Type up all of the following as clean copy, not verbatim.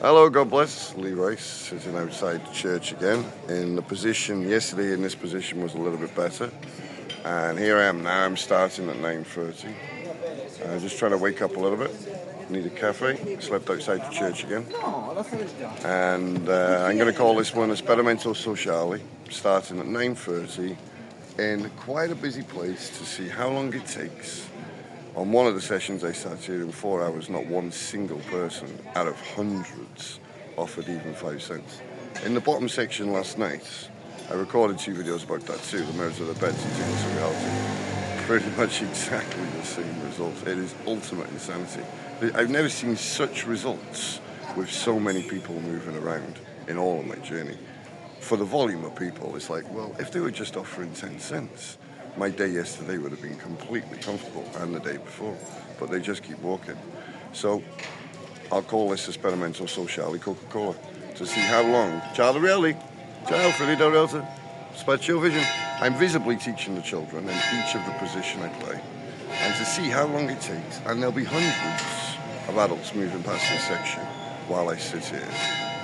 Hello, God bless. Lee Rice sitting outside the church again. In the position yesterday, in this position was a little bit better, and here I am now. I'm starting at 9:30. Just trying to wake up a little bit. Need a cafe. Slept outside the church again, and I'm going to call this one Esperimento Sociale. Starting at 9:30 in quite a busy place to see how long it takes. On one of the sessions I sat here in 4 hours, not one single person out of hundreds offered even 5 cents. In the bottom section last night, I recorded 2 videos about that too, the mirrors of the bed teaching us reality. Pretty much exactly the same results. It is ultimate insanity. I've never seen such results with so many people moving around in all of my journey. For the volume of people, it's like, well, if they were just offering 10 cents, my day yesterday would have been completely comfortable, and the day before, but they just keep walking. So I'll call this Esperimento Sociale Coca-Cola to see how long. Ciao really, ciao Felido Realtor, Spatial Vision. I'm visibly teaching the children in each of the position I play, and to see how long it takes, and there'll be hundreds of adults moving past this section while I sit here.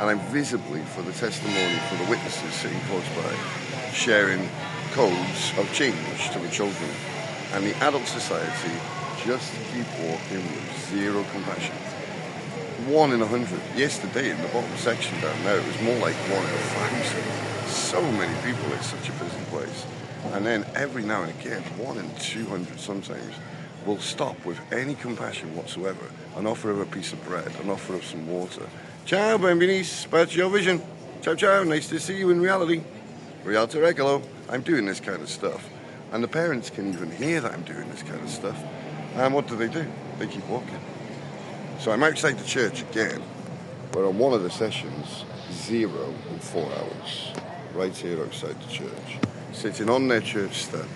And I'm visibly, for the testimony, for the witnesses sitting close by, sharing codes of change to the children, and the adult society just keep walking with zero compassion. 1 in 100. Yesterday in the bottom section down there, it was more like 1 in 1,000. So many people, it's such a busy place. And then every now and again, 1 in 200 sometimes, will stop with any compassion whatsoever, an offer of a piece of bread, an offer of some water. Ciao, benvenuti, Spatial Vision. Ciao, ciao, nice to see you in reality. Realtor Regalo. I'm doing this kind of stuff, and the parents can even hear that I'm doing this kind of stuff, and what do? They keep walking. So I'm outside the church again, but on one of the sessions, 0 in 4 hours, right here outside the church, sitting on their church step.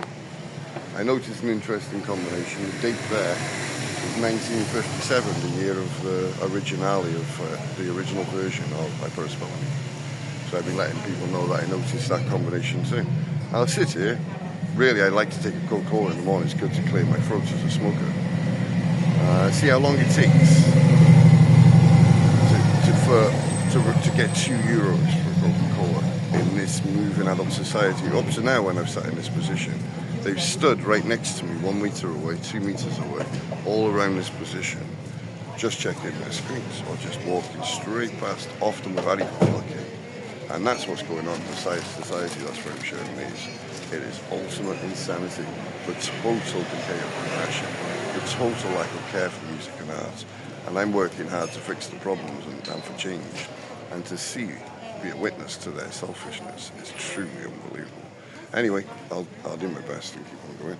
I noticed an interesting combination. The date there is 1957, the year of the originale of the original version of Hyperspelling. So I've been letting people know that I noticed that combination too. I'll sit here. Really, I like to take a Coca-Cola in the morning. It's good to clear my throat as a smoker. See how long it takes to get €2 for a Coca-Cola in this moving adult society. Up to now, when I've sat in this position, they've stood right next to me, 1 meter away, 2 meters away, all around this position, just checking their screens or just walking straight past, often without even looking. And that's what's going on in the society. That's why I'm sharing these. It is ultimate insanity, the total decay of compassion, the total lack of care for music and art. And I'm working hard to fix the problems and for change. And to see, be a witness to their selfishness is truly unbelievable. Anyway, I'll do my best and keep on going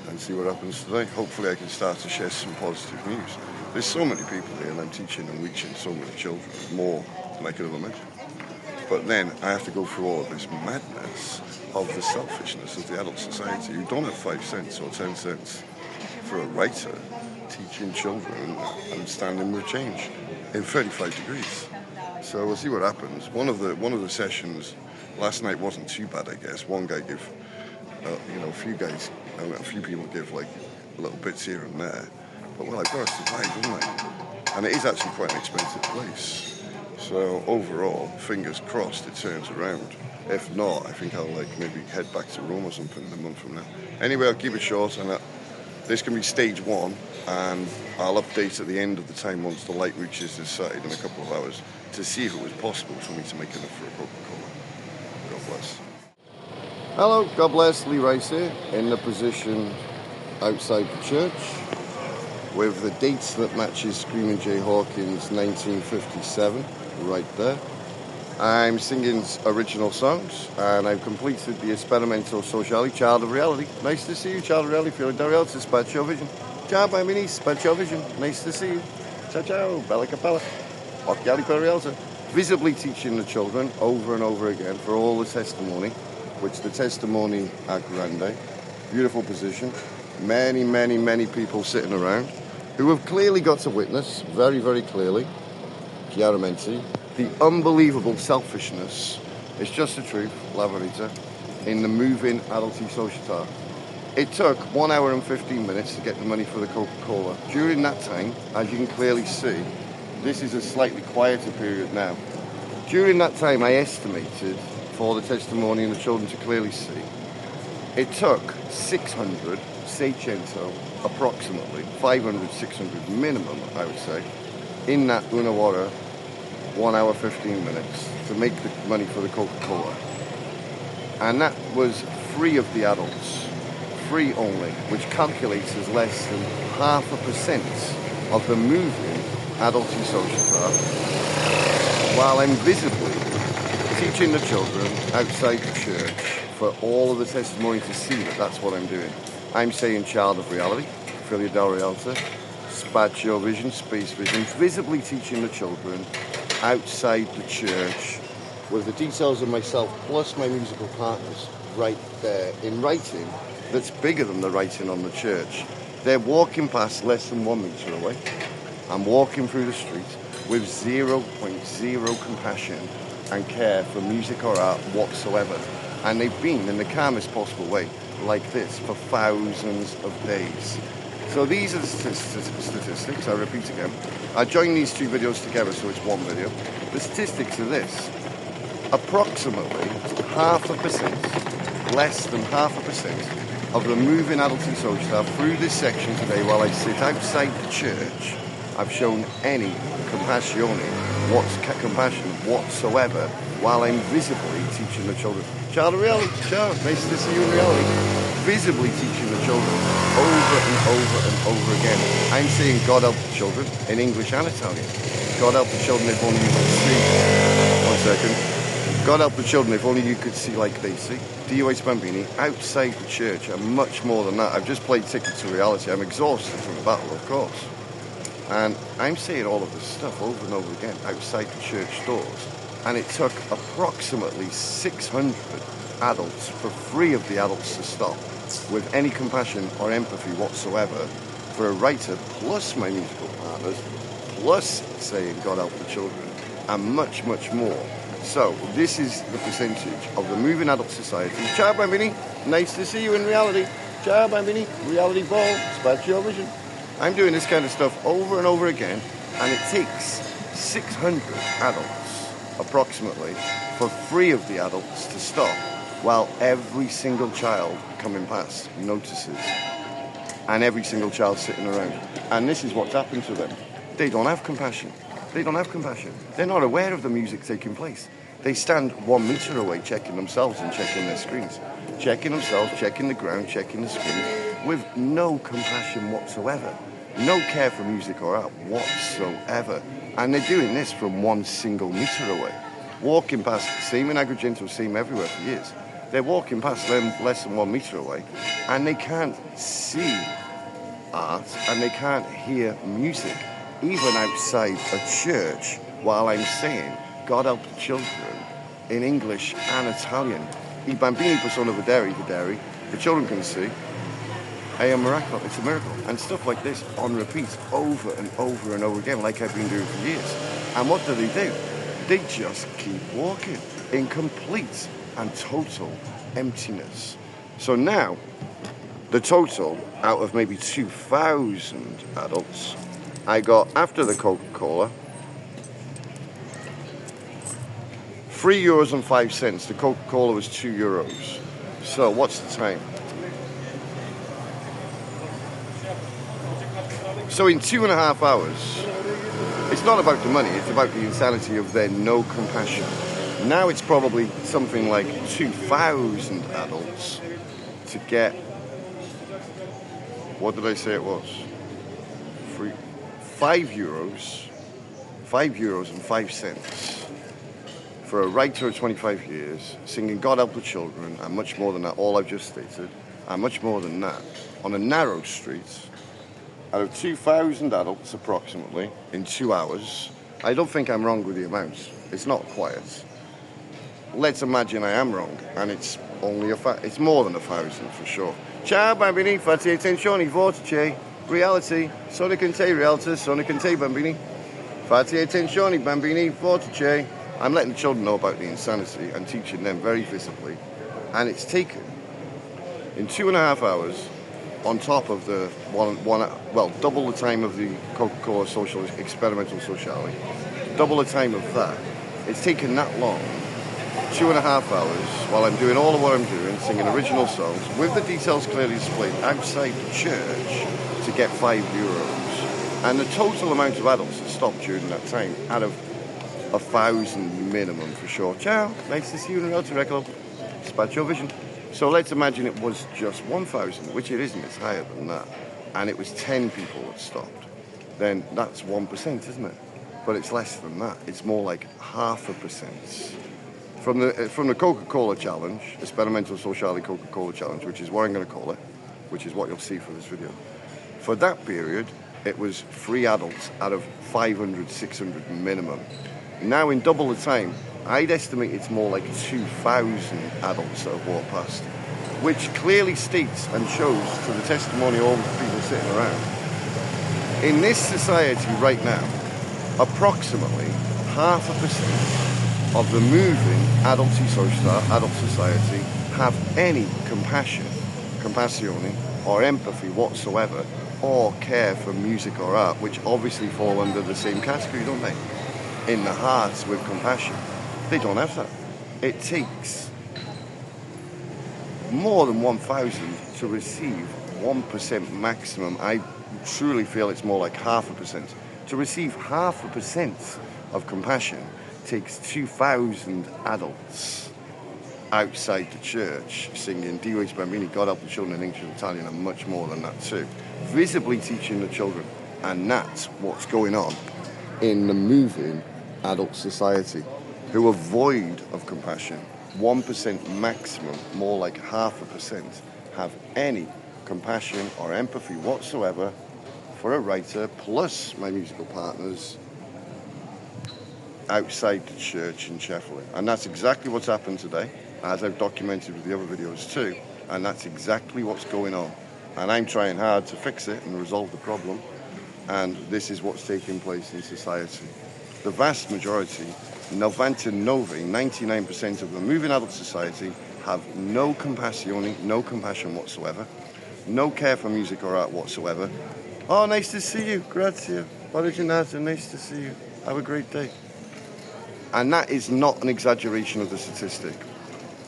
and see what happens today. Hopefully I can start to share some positive news. There's so many people here, and I'm teaching and reaching so many children, more than I could have imagined. But then I have to go through all of this madness of the selfishness of the adult society who don't have 5 cents or 10 cents for a writer teaching children and standing with change in 35 degrees. So we'll see what happens. One of the sessions last night wasn't too bad, I guess. One guy gave, a few people give like little bits here and there. But well, I've got to survive, haven't I? And it is actually quite an expensive place. So overall, fingers crossed it turns around. If not, I think I'll maybe head back to Rome or something in a month from now. Anyway, I'll keep it short, and this can be stage 1, and I'll update at the end of the time once the light reaches this side in a couple of hours to see if it was possible for me to make enough for a Coca-Cola. God bless. Hello, God bless. Lee Rice here, in the position outside the church with the dates that matches Screaming Jay Hawkins' 1957 right there. I'm singing original songs, and I've completed the Esperimento Sociale, Child of Reality. Nice to see you, Child of Reality. Feeling down reality, Spatial Vision. Ciao, my mini, Spatial Vision. Nice to see you. Ciao, ciao, Bella Capella. Occhiali per Realtor. Visibly teaching the children over and over again for all the testimony, which the testimony are grande. Beautiful position. Many, many, many people sitting around who have clearly got to witness, very, very clearly, chiaramente, the unbelievable selfishness, it's just the truth, la verita, in the moving adulty società. It took 1 hour and 15 minutes to get the money for the Coca-Cola. During that time, as you can clearly see, This is a slightly quieter period now. During that time, I estimated, for the testimony and the children to clearly see, it took 600, 600, approximately, 500, 600 minimum, I would say, in that una hora, 1 hour, 15 minutes, to make the money for the Coca-Cola. And that was free of the adults, free only, which calculates as less than 0.5% of the moving adult and social staff, while I'm visibly teaching the children outside the church for all of the testimony to see that that's what I'm doing. I'm saying child of reality, filia del realtà, spatio vision, space vision, visibly teaching the children outside the church with the details of myself plus my musical partners right there in writing that's bigger than the writing on the church. They're walking past less than 1 meter away. I'm walking through the street with 0.0 compassion and care for music or art whatsoever. And they've been in the calmest possible way like this for thousands of days. So these are the statistics, I repeat again. I joined these two videos together so it's one video. The statistics are this. Approximately 0.5%, less than 0.5% of the moving adult and social staff through this section today while I sit outside the church, I've shown any compassion whatsoever while I'm visibly teaching the children. Child of reality, child, nice to see you in reality. Visibly teaching the children over and over and over again. I'm saying God help the children in English and Italian. God help the children if only you could see. 1 second. God help the children if only you could see like they see. Dio Bambini, outside the church, and much more than that. I've just played Ticket to Reality. I'm exhausted from the battle, of course. And I'm saying all of this stuff over and over again outside the church doors. And it took approximately 600 adults for free of the adults to stop with any compassion or empathy whatsoever for a writer plus my musical partners plus saying God help the children and much, much more. So this is the percentage of the moving adult society. Ciao Bambini, nice to see you in reality. Ciao Bambini, reality ball, spatio vision. I'm doing this kind of stuff over and over again, and it takes 600 adults, approximately, for free of the adults to stop, while every single child coming past notices, and every single child sitting around. And this is what's happened to them. They don't have compassion. They don't have compassion. They're not aware of the music taking place. They stand 1 meter away checking themselves and checking their screens. Checking themselves, checking the ground, checking the screens, with no compassion whatsoever. No care for music or art whatsoever. And they're doing this from 1 single meter away. Walking past, same in Agrigento, same everywhere for years. They're walking past them less than 1 meter away, and they can't see art, and they can't hear music, even outside a church, while I'm saying, God help the children, in English and Italian. I bambini possono vedere, the children can see. È un miracle, it's a miracle. And stuff like this on repeat over and over and over again, like I've been doing for years. And what do? They just keep walking in complete and total emptiness. So now, the total out of maybe 2,000 adults, I got, after the Coca-Cola, €3.05. The Coca-Cola was €2. So what's the time? So in 2.5 hours, it's not about the money, it's about the insanity of their no compassion. Now it's probably something like 2,000 adults to get, what did I say it was? €5, €5.05 for a writer of 25 years, singing God Help the Children, and much more than that, all I've just stated, and much more than that, on a narrow street, out of 2,000 adults approximately, in 2 hours. I don't think I'm wrong with the amounts. It's not quiet. Let's imagine I am wrong, and it's only it's more than 1,000 for sure. Ciao bambini, fate attenzione, vortice, reality, sono con te realtà, sono con te bambini. Fate attenzione bambini, vortice. I'm letting the children know about the insanity and teaching them very visibly. And it's taken, in 2.5 hours, on top of the double the time of the Coca-Cola social experimental sociality, double the time of that. It's taken that long, 2.5 hours, while I'm doing all of what I'm doing, singing original songs, with the details clearly displayed outside the church to get €5. And the total amount of adults that stopped during that time, out of 1,000 minimum for sure. Ciao, nice to see you in the Rotary Club. Spatio Vision. So let's imagine it was just 1,000, which it isn't, it's higher than that. And it was 10 people that stopped. Then that's 1%, isn't it? But it's less than that. It's more like 0.5%. From the Coca-Cola challenge, experimental sociality Coca-Cola challenge, which is what I'm going to call it, which is what you'll see for this video. For that period, it was 3 adults out of 500, 600 minimum. Now in double the time, I'd estimate it's more like 2,000 adults that have walked past, which clearly states and shows to the testimony of all the people sitting around. In this society right now, approximately 0.5% of the moving adult society have any compassion, compassione, or empathy whatsoever, or care for music or art, which obviously fall under the same category, don't they? In the hearts with compassion. They don't have that. It takes more than 1,000 to receive 1% maximum. I truly feel it's more like 0.5%. To receive 0.5% of compassion takes 2,000 adults outside the church singing Dios Bambini, God help the children in English and Italian, and much more than that too. Visibly teaching the children. And that's what's going on in the moving adult society, who are void of compassion. 1% maximum, more like 0.5%, have any compassion or empathy whatsoever for a writer, plus my musical partners, outside the church in Cefalú. And that's exactly what's happened today, as I've documented with the other videos too. And that's exactly what's going on. And I'm trying hard to fix it and resolve the problem. And this is what's taking place in society. The vast majority, 99% of the moving adult society have no compassion whatsoever, no care for music or art whatsoever. Oh, nice to see you, grazie, originata, nice to see you, have a great day. And that is not an exaggeration of the statistic.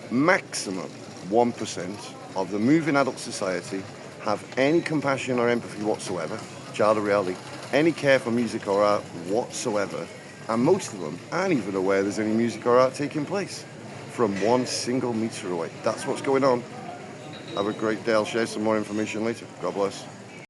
Maximum 1% of the moving adult society have any compassion or empathy whatsoever, child of reality, any care for music or art whatsoever, and most of them aren't even aware there's any music or art taking place from 1 single meter away. That's what's going on. Have a great day. I'll share some more information later. God bless.